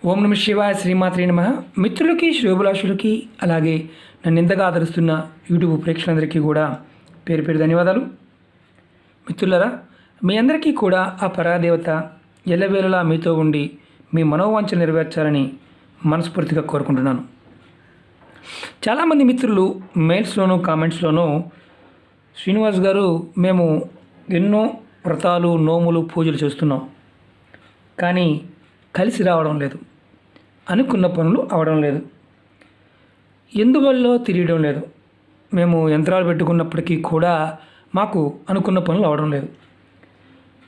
ఓం నమ శివాయ శ్రీమాత్రే నమః. మిత్రులకి శ్రేయోభిలాషులకి అలాగే నన్ను ఎంతగా ఆదరిస్తున్న యూట్యూబ్ ప్రేక్షకులందరికీ కూడా పేరు పేరు ధన్యవాదాలు. మిత్రులరా, మీ అందరికీ కూడా ఆ పరాదేవత ఎల్లవేళలా మీతో ఉండి మీ మనోవాంఛలు నెరవేర్చాలని మనస్ఫూర్తిగా కోరుకుంటున్నాను. చాలామంది మిత్రులు మెయిల్స్లోనూ కామెంట్స్లోనూ శ్రీనివాస్ గారు మేము ఎన్నో వ్రతాలు నోములు పూజలు చేస్తున్నాం, కానీ కలిసి రావడం లేదు, అనుకున్న పనులు అవడం లేదు, ఎందువల్ల తెలియడం లేదు. మేము యంత్రాలు పెట్టుకున్నప్పటికీ కూడా మాకు అనుకున్న పనులు అవడం లేదు.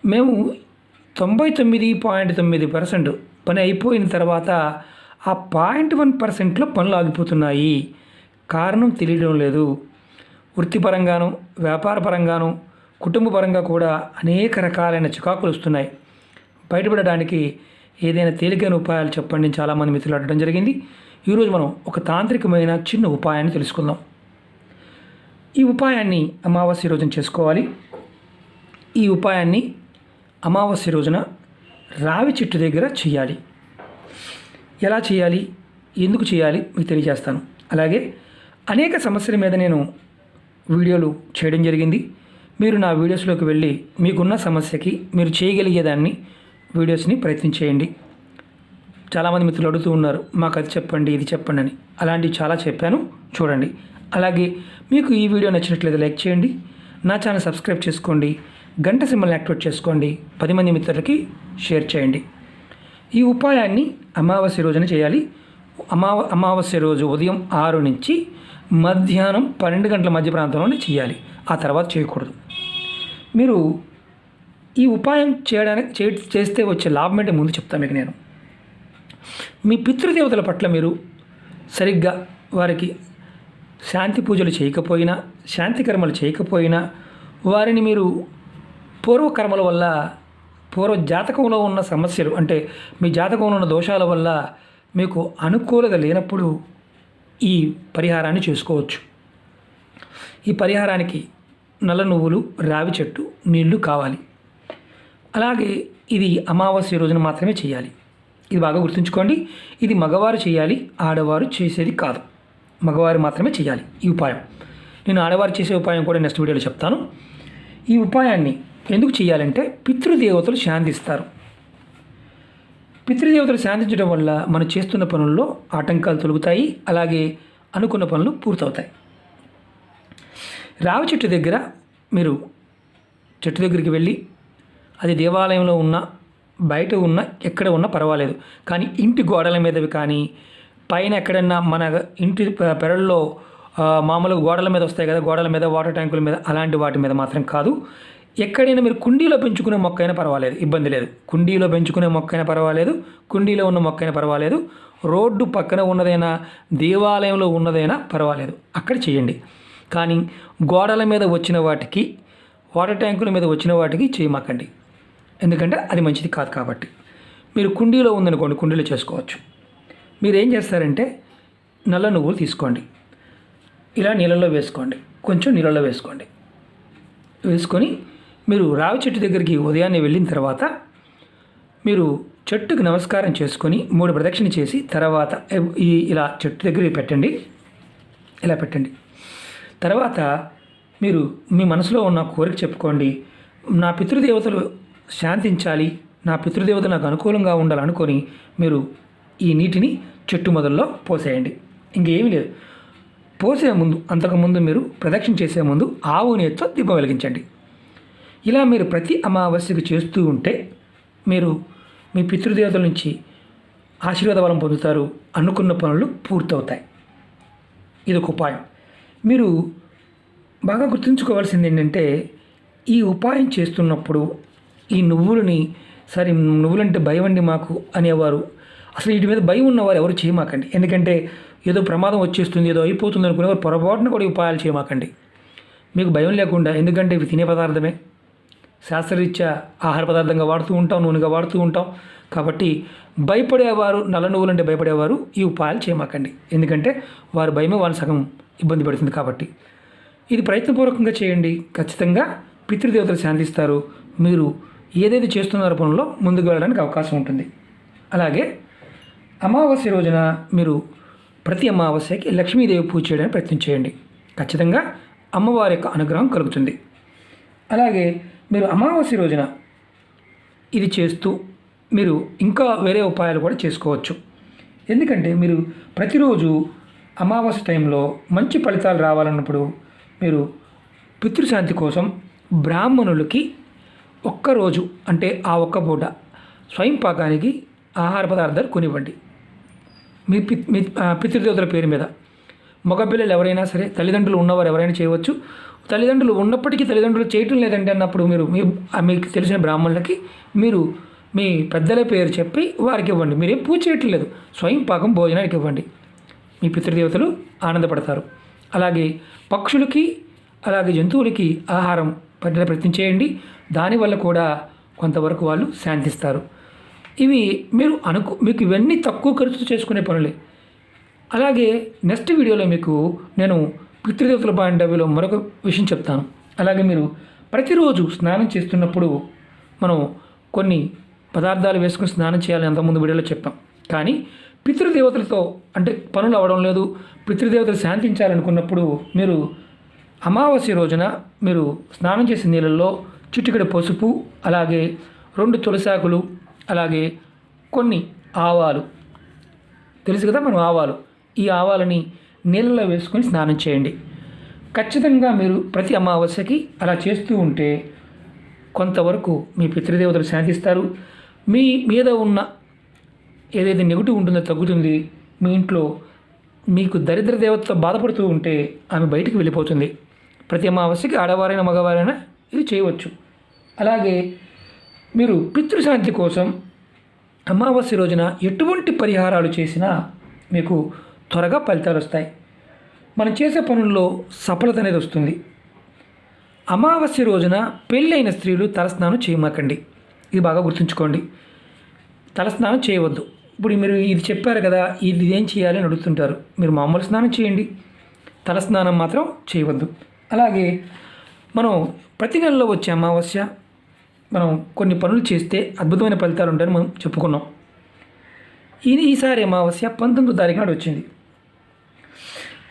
మేము 99.9% పని అయిపోయిన తర్వాత ఆ 0.1%లో పనులు ఆగిపోతున్నాయి. కారణం తెలియడం లేదు. వృత్తిపరంగాను, వ్యాపారపరంగాను, కుటుంబపరంగా కూడా అనేక రకాలైన చికాకులు వస్తున్నాయి. బయటపడడానికి ఏదైనా తేలికైన ఉపాయాలు చెప్పండి అని చాలామంది మిత్రులు అడగడం జరిగింది. ఈరోజు మనం ఒక తాంత్రికమైన చిన్న ఉపాయాన్ని తెలుసుకుందాం. ఈ ఉపాయాన్ని అమావాస్య రోజున చేసుకోవాలి. ఈ ఉపాయాన్ని అమావాస్య రోజున రావి చెట్టు దగ్గర చేయాలి. ఎలా చేయాలి, ఎందుకు చేయాలి మీకు తెలియజేస్తాను. అలాగే అనేక సమస్యల మీద నేను వీడియోలు చేయడం జరిగింది. మీరు నా వీడియోస్లోకి వెళ్ళి మీకున్న సమస్యకి మీరు చేయగలిగేదాన్ని వీడియోస్ని ప్రయత్నం చేయండి. చాలామంది మిత్రులు అడుగుతూ ఉన్నారు, మాకు అది చెప్పండి ఇది చెప్పండి అని. అలాంటివి చాలా చెప్పాను, చూడండి. అలాగే మీకు ఈ వీడియో నచ్చినట్లయితే లైక్ చేయండి, నా ఛానల్ సబ్స్క్రైబ్ చేసుకోండి, గంట సింబల్ని యాక్టివేట్ చేసుకోండి, 10 మంది మిత్రులకి షేర్ చేయండి. ఈ ఉపాయాన్ని అమావాస్య రోజున చేయాలి. అమావాస్య రోజు ఉదయం 6 నుంచి మధ్యాహ్నం 12 గంటల మధ్య ప్రాంతంలోనే చేయాలి. ఆ తర్వాత చేయకూడదు. మీరు ఈ ఉపాయం చేస్తే వచ్చే లాభం ఏంటో ముందు చెప్తాను మీకు నేను. మీ పితృదేవతల పట్ల మీరు సరిగ్గా వారికి శాంతి పూజలు చేయకపోయినా, శాంతి కర్మలు చేయకపోయినా, వారిని మీరు పూర్వకర్మల వల్ల, పూర్వ జాతకంలో ఉన్న సమస్యలు అంటే మీ జాతకంలో ఉన్న దోషాల వల్ల మీకు అనుకూలత లేనప్పుడు ఈ పరిహారాన్ని చేసుకోవచ్చు. ఈ పరిహారానికి నల్ల నువ్వులు, రావి చెట్టు, నీళ్లు కావాలి. అలాగే ఇది అమావాస్య రోజున మాత్రమే చేయాలి. ఇది బాగా గుర్తుంచుకోండి. ఇది మగవారు చేయాలి, ఆడవారు చేసేది కాదు. మగవారు మాత్రమే చేయాలి ఈ ఉపాయం. నేను ఆడవారు చేసే ఉపాయం కూడా నెక్స్ట్ వీడియోలో చెప్తాను. ఈ ఉపాయాన్ని ఎందుకు చేయాలంటే పితృదేవతలు శాంతిస్తారు. పితృదేవతలు శాంతించడం వల్ల మనం చేస్తున్న పనుల్లో ఆటంకాలు తొలగుతాయి, అలాగే అనుకున్న పనులు పూర్తవుతాయి. రావి చెట్టు దగ్గర మీరు చెట్టు దగ్గరికి వెళ్ళి, అది దేవాలయంలో ఉన్న, బయట ఉన్న, ఎక్కడ ఉన్నా పర్వాలేదు, కానీ ఇంటి గోడల మీదవి కానీ, పైన ఎక్కడన్నా మన ఇంటి పెరల్లో మామూలుగా గోడల మీద వస్తాయి కదా, గోడల మీద, వాటర్ ట్యాంకుల మీద, అలాంటి వాటి మీద మాత్రం కాదు. ఎక్కడైనా మీరు కుండీలో పెంచుకునే మొక్క అయినా పర్వాలేదు, ఇబ్బంది లేదు. కుండీలో పెంచుకునే మొక్క అయినా పర్వాలేదు, కుండీలో ఉన్న మొక్క అయినా పర్వాలేదు, రోడ్డు పక్కన ఉన్నదైనా, దేవాలయంలో ఉన్నదైనా పర్వాలేదు, అక్కడ చేయండి. కానీ గోడల మీద వచ్చిన వాటికి, వాటర్ ట్యాంకుల మీద వచ్చిన వాటికి చేయమాకండి, ఎందుకంటే అది మంచిది కాదు. కాబట్టి మీరు కుండీలో ఉందనుకోండి, కుండీలో చేసుకోవచ్చు. మీరు ఏం చేస్తారంటే నల్ల నువ్వులు తీసుకోండి, ఇలా నీళ్ళల్లో వేసుకోండి, కొంచెం నీళ్ళల్లో వేసుకోండి. వేసుకొని మీరు రావి చెట్టు దగ్గరికి ఉదయాన్నే వెళ్ళిన తర్వాత మీరు చెట్టుకు నమస్కారం చేసుకొని 3 ప్రదక్షిణ చేసి తర్వాత ఇలా చెట్టు దగ్గర పెట్టండి. ఇలా పెట్టండి. తర్వాత మీరు మీ మనసులో ఉన్న కోరిక చెప్పుకోండి. నా పితృదేవతలు శాంతించాలి, నా పితృదేవత నాకు అనుకూలంగా ఉండాలనుకొని మీరు ఈ నీటిని చెట్టు మొదల్లో పోసేయండి. ఇంకేమీ లేదు. పోసే ముందు, అంతకుముందు మీరు ప్రదక్షిణ చేసే ముందు ఆవు నేతితో దీపం వెలిగించండి. ఇలా మీరు ప్రతి అమావాస్యకు చేస్తూ ఉంటే మీరు మీ పితృదేవతల నుంచి ఆశీర్వాద బలం పొందుతారు, అనుకున్న పనులు పూర్తవుతాయి. ఇది ఒక ఉపాయం. మీరు బాగా గుర్తుంచుకోవాల్సింది ఏంటంటే, ఈ ఉపాయం చేస్తున్నప్పుడు ఈ నువ్వులని, సరే నువ్వులంటే భయం అండి మాకు అనేవారు, అసలు వీటి మీద భయం ఉన్నవారు ఎవరు చేయమాకండి. ఎందుకంటే ఏదో ప్రమాదం వచ్చేస్తుంది, ఏదో అయిపోతుంది అనుకునేవారు పొరపాటున కూడా ఉపాయాలు చేయమాకండి. మీకు భయం లేకుండా, ఎందుకంటే ఇవి తినే పదార్థమే, శాస్త్రరీత్యా ఆహార పదార్థంగా వాడుతూ ఉంటాం, నూనెగా వాడుతూ ఉంటాం. కాబట్టి భయపడేవారు, నల్ల నువ్వులంటే భయపడేవారు ఈ ఉపాయాలు చేయమాకండి, ఎందుకంటే వారి భయమే వాళ్ళని సగం ఇబ్బంది పడుతుంది. కాబట్టి ఇది ప్రయత్నపూర్వకంగా చేయండి. ఖచ్చితంగా పితృదేవతలు శాంతిస్తారు. మీరు ఏదైతే చేస్తున్నారో పనుల్లో ముందుకు వెళ్ళడానికి అవకాశం ఉంటుంది. అలాగే అమావాస్య రోజున మీరు ప్రతి అమావాస్యకి లక్ష్మీదేవి పూజ చేయడానికి ప్రయత్నం చేయండి. ఖచ్చితంగా అమ్మవారి యొక్క అనుగ్రహం కలుగుతుంది. అలాగే మీరు అమావాస్య రోజున ఇది చేస్తూ మీరు ఇంకా వేరే ఉపాయాలు కూడా చేసుకోవచ్చు. ఎందుకంటే మీరు ప్రతిరోజు అమావాస్య టైంలో మంచి ఫలితాలు రావాలన్నప్పుడు మీరు పితృశాంతి కోసం బ్రాహ్మణులకి ఒక్కరోజు అంటే ఆ ఒక్క పూట స్వయం పాకానికి ఆహార పదార్థాలు కొనివ్వండి. మీ పితృదేవతల పేరు మీద. మగపిల్లలు ఎవరైనా సరే, తల్లిదండ్రులు ఉన్నవారు ఎవరైనా చేయవచ్చు. తల్లిదండ్రులు ఉన్నప్పటికీ తల్లిదండ్రులు చేయటం లేదంటే అన్నప్పుడు మీరు మీకు తెలిసిన బ్రాహ్మణులకి మీరు మీ పెద్దల పేరు చెప్పి వారికి ఇవ్వండి. మీరేం పూజ చేయటం లేదు, స్వయం పాకం భోజనానికి ఇవ్వండి. మీ పితృదేవతలు ఆనందపడతారు. అలాగే పక్షులకి అలాగే జంతువులకి ఆహారం పెట్టే ప్రయత్నం చేయండి. దానివల్ల కూడా కొంతవరకు వాళ్ళు శాంతిస్తారు. ఇవి మీరు మీకు ఇవన్నీ తక్కువ ఖర్చుతో చేసుకునే పనులే. అలాగే నెక్స్ట్ వీడియోలో మీకు నేను పితృదేవతల పాయింట్ ఆఫ్ వ్యూలో మరొక విషయం చెప్తాను. అలాగే మీరు ప్రతిరోజు స్నానం చేస్తున్నప్పుడు మనం కొన్ని పదార్థాలు వేసుకుని స్నానం చేయాలని అంతకుముందు వీడియోలో చెప్పాం. కానీ పితృదేవతలతో అంటే పనులు అవ్వడం లేదు, పితృదేవతలు శాంతించాలనుకున్నప్పుడు మీరు అమావాస్య రోజున మీరు స్నానం చేసే నీళ్ళల్లో చిటికెడు పసుపు, అలాగే 2 తులసాకులు, అలాగే కొన్ని ఆవాలు, తెలుసు కదా మనం ఆవాలు, ఈ ఆవాలని నీళ్ళలో వేసుకొని స్నానం చేయండి. ఖచ్చితంగా మీరు ప్రతి అమావాస్యకి అలా చేస్తూ ఉంటే కొంతవరకు మీ పితృదేవతలు శాంతిస్తారు. మీ మీద ఉన్న ఏదైతే నెగిటివ్ ఉంటుందో తగ్గుతుంది. మీ ఇంట్లో మీకు దరిద్ర దేవతతో బాధపడుతూ ఉంటే ఆమె బయటికి వెళ్ళిపోతుంది. ప్రతి అమావాస్యకి ఆడవారైనా మగవారైనా ఇది చేయవచ్చు. అలాగే మీరు పితృశాంతి కోసం అమావాస్య రోజున ఎటువంటి పరిహారాలు చేసినా మీకు త్వరగా ఫలితాలు వస్తాయి. మనం చేసే పనుల్లో సఫలత అనేది వస్తుంది. అమావాస్య రోజున పెళ్ళైన స్త్రీలు తలస్నానం చేయమాకండి. ఇది బాగా గుర్తుంచుకోండి. తలస్నానం చేయవద్దు. ఇప్పుడు మీరు ఇది చెప్పారు కదా, ఇది ఏం చేయాలి అని అడుగుతుంటారు. మీరు మామూలు స్నానం చేయండి, తలస్నానం మాత్రం చేయవద్దు. అలాగే మనం ప్రతి నెలలో వచ్చే అమావాస్య మనం కొన్ని పనులు చేస్తే అద్భుతమైన ఫలితాలు ఉంటాయని మనం చెప్పుకున్నాం. ఈసారి అమావాస్య 19వ తారీఖు నాడు వచ్చింది.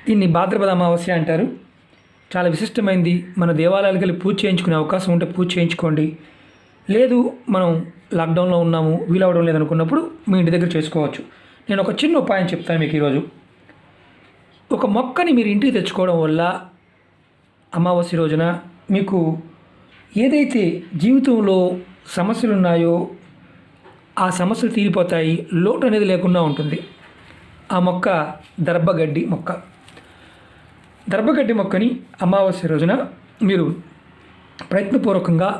దీన్ని భాద్రపద అమావాస్య అంటారు. చాలా విశిష్టమైంది. మన దేవాలయాలకు వెళ్ళి పూజ చేయించుకునే అవకాశం ఉంటే పూజ చేయించుకోండి. లేదు మనం లాక్డౌన్లో ఉన్నాము, వీలవడం లేదనుకున్నప్పుడు మీ ఇంటి దగ్గర చేసుకోవచ్చు. నేను ఒక చిన్న ఉపాయం చెప్తాను మీకు ఈరోజు. ఒక మొక్కని మీరు ఇంటికి తెచ్చుకోవడం వల్ల అమావాస్య రోజున మీకు ఏదైతే జీవితంలో సమస్యలు ఉన్నాయో ఆ సమస్యలు తీరిపోతాయి, లోటు అనేది లేకుండా ఉంటుంది. ఆ మొక్క దర్భగడ్డి మొక్క. దర్భగడ్డి మొక్కని అమావాస్య రోజున మీరు ప్రయత్నపూర్వకంగా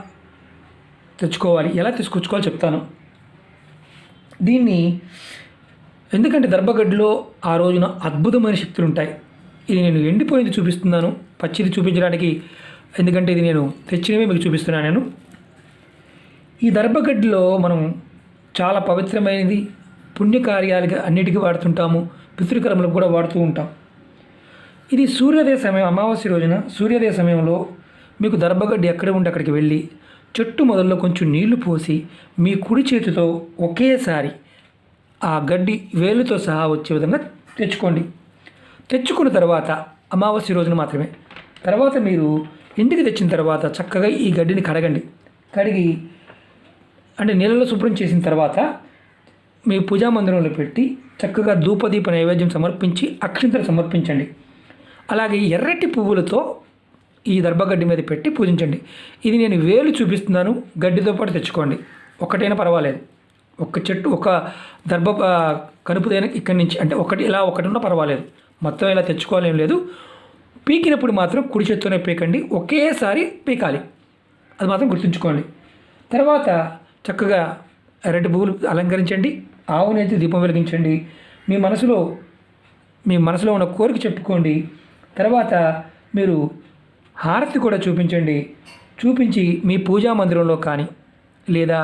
తెచ్చుకోవాలి. ఎలా తీసుకొచ్చుకోవాలో చెప్తాను. దీన్ని ఎందుకంటే దర్భగడ్డిలో ఆ రోజున అద్భుతమైన శక్తులు ఉంటాయి. ఇది నేను ఎండిపోయింది చూపిస్తున్నాను, పచ్చిది చూపించడానికి, ఎందుకంటే ఇది నేను తెచ్చినవే మీకు చూపిస్తున్నాను. నేను ఈ దర్భగడ్డిలో మనం చాలా పవిత్రమైనది, పుణ్యకార్యాలుగా అన్నిటికీ వాడుతుంటాము, పితృకర్మలకు కూడా వాడుతూ ఉంటాం. ఇది సూర్యోదయ సమయం, అమావాస్య రోజున సూర్యోదయ సమయంలో మీకు దర్భగడ్డి ఎక్కడ ఉంటే అక్కడికి వెళ్ళి చెట్టు మొదల్లో కొంచెం నీళ్లు పోసి మీ కుడి చేతితో ఒకేసారి ఆ గడ్డి వేలుతో సహా వచ్చే విధంగా తెచ్చుకోండి. తెచ్చుకున్న తర్వాత అమావాస్య రోజున మాత్రమే. తర్వాత మీరు ఇంటికి తెచ్చిన తర్వాత చక్కగా ఈ గడ్డిని కడిగి అంటే నీళ్ళలో శుభ్రం చేసిన తర్వాత మీ పూజా మందిరంలో పెట్టి చక్కగా ధూపదీప నైవేద్యం సమర్పించి అక్షింతలు సమర్పించండి. అలాగే ఎర్రటి పువ్వులతో ఈ దర్భగడ్డి మీద పెట్టి పూజించండి. ఇది నేను వేలు చూపిస్తున్నాను, గడ్డితో పాటు తెచ్చుకోండి. ఒకటైనా పర్వాలేదు. ఒక చెట్టు ఒక దర్భ కనుపుదైన ఇక్కడి నుంచి అంటే ఒకటి ఉన్నా పర్వాలేదు. మొత్తం ఇలా తెచ్చుకోవాలేం లేదు. పీకినప్పుడు మాత్రం కుడి చేత్తోనే పీకండి, ఒకేసారి పీకాలి. అది మాత్రం గుర్తుంచుకోండి. తర్వాత చక్కగా ఎర్రటి పువ్వులు అలంకరించండి, ఆవునైతే దీపం వెలిగించండి, మీ మనసులో ఉన్న కోరిక చెప్పుకోండి. తర్వాత మీరు హారతి కూడా చూపించి మీ పూజా మందిరంలో కానీ లేదా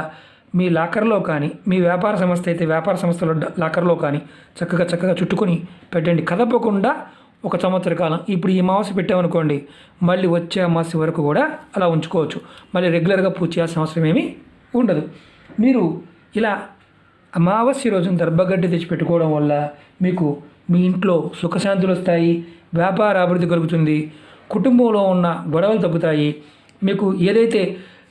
మీ లాకర్లో కానీ, మీ వ్యాపార సంస్థ అయితే వ్యాపార సంస్థలో లాకర్లో కానీ చక్కగా చుట్టుకొని పెట్టండి. కదపకుండా 1 సంవత్సర కాలం. ఇప్పుడు ఈ అమావాస్య పెట్టామనుకోండి, మళ్ళీ వచ్చే అమావాస్య వరకు కూడా అలా ఉంచుకోవచ్చు. మళ్ళీ రెగ్యులర్గా పూజ చేయాల్సిన అవసరం ఏమీ ఉండదు. మీరు ఇలా అమావాస్య రోజున దర్భగడ్డి తెచ్చిపెట్టుకోవడం వల్ల మీకు మీ ఇంట్లో సుఖశాంతులు వస్తాయి, వ్యాపార అభివృద్ధి కలుగుతుంది, కుటుంబంలో ఉన్న గొడవలు తగ్గుతాయి, మీకు ఏదైతే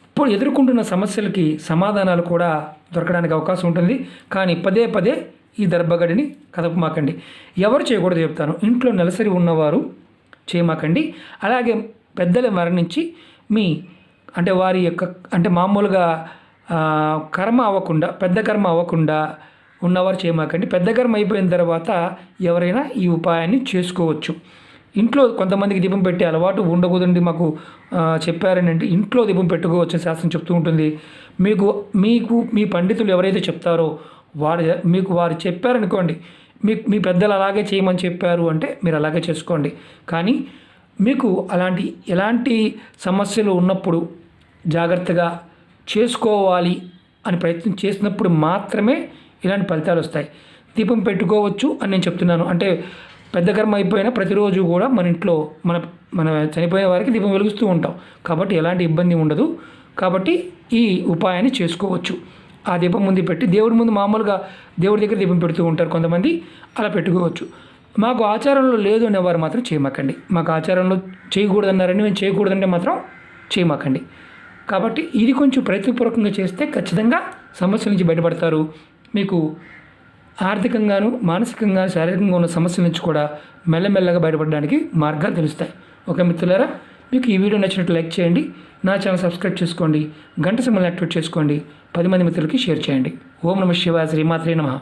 ఇప్పుడు ఎదుర్కొంటున్న సమస్యలకి సమాధానాలు కూడా దొరకడానికి అవకాశం ఉంటుంది. కానీ పదే పదే ఈ దర్భగడ్డిని కదపమాకండి. ఎవరు చేయకూడదు చెప్తాను. ఇంట్లో నెలసరి ఉన్నవారు చేయమాకండి. అలాగే పెద్దలు మరణించి అంటే వారి యొక్క అంటే మామూలుగా కర్మ అవ్వకుండా, పెద్ద కర్మ అవ్వకుండా ఉన్నవారు చేయమాకండి. పెద్ద కర్మ అయిపోయిన తర్వాత ఎవరైనా ఈ ఉపాయాన్ని చేసుకోవచ్చు. ఇంట్లో కొంతమందికి దీపం పెట్టే అలవాటు ఉండకూడదండి. మాకు చెప్పారని అంటే ఇంట్లో దీపం పెట్టుకోవచ్చు శాస్త్రం చెప్తూ ఉంటుంది. మీకు మీ పండితులు ఎవరైతే చెప్తారో వారు చెప్పారనుకోండి, మీ పెద్దలు అలాగే చేయమని చెప్పారు అంటే మీరు అలాగే చేసుకోండి. కానీ మీకు ఎలాంటి సమస్యలు ఉన్నప్పుడు జాగ్రత్తగా చేసుకోవాలి అని ప్రయత్నం చేసినప్పుడు మాత్రమే ఇలాంటి ఫలితాలు వస్తాయి. దీపం పెట్టుకోవచ్చు అని నేను చెప్తున్నాను. అంటే పెద్ద కర్మ అయిపోయినా ప్రతిరోజు కూడా మన ఇంట్లో మన చనిపోయిన వారికి దీపం వెలుగుస్తూ ఉంటాం కాబట్టి ఎలాంటి ఇబ్బంది ఉండదు. కాబట్టి ఈ ఉపాయాన్ని చేసుకోవచ్చు. ఆ దీపం ముందు పెట్టి దేవుడి ముందు మామూలుగా దేవుడి దగ్గర దీపం పెడుతూ ఉంటారు కొంతమంది, అలా పెట్టుకోవచ్చు. మాకు ఆచారంలో లేదు అనేవారు మాత్రం చేయమాకండి. మాకు ఆచారంలో చేయకూడదన్నారని మేము చేయకూడదంటే మాత్రం చేయమాకండి. కాబట్టి ఇది కొంచెం ప్రయత్నపూర్వకంగా చేస్తే ఖచ్చితంగా సమస్యల నుంచి బయటపడతారు. మీకు ఆర్థికంగాను, మానసికంగాను, శారీరకంగా ఉన్న సమస్యల నుంచి కూడా మెల్లమెల్లగా బయటపడడానికి మార్గాలు తెలుస్తాయి. ఓకే మిత్రులారా, మీకు ఈ వీడియో నచ్చినట్టు లైక్ చేయండి, నా ఛానల్ సబ్స్క్రైబ్ చేసుకోండి, గంట సింబల్ని యాక్టివేట్ చేసుకోండి, 10 మంది మిత్రులకి షేర్ చేయండి. ఓం నమః శివాయ, శ్రీమాత్రే నమః.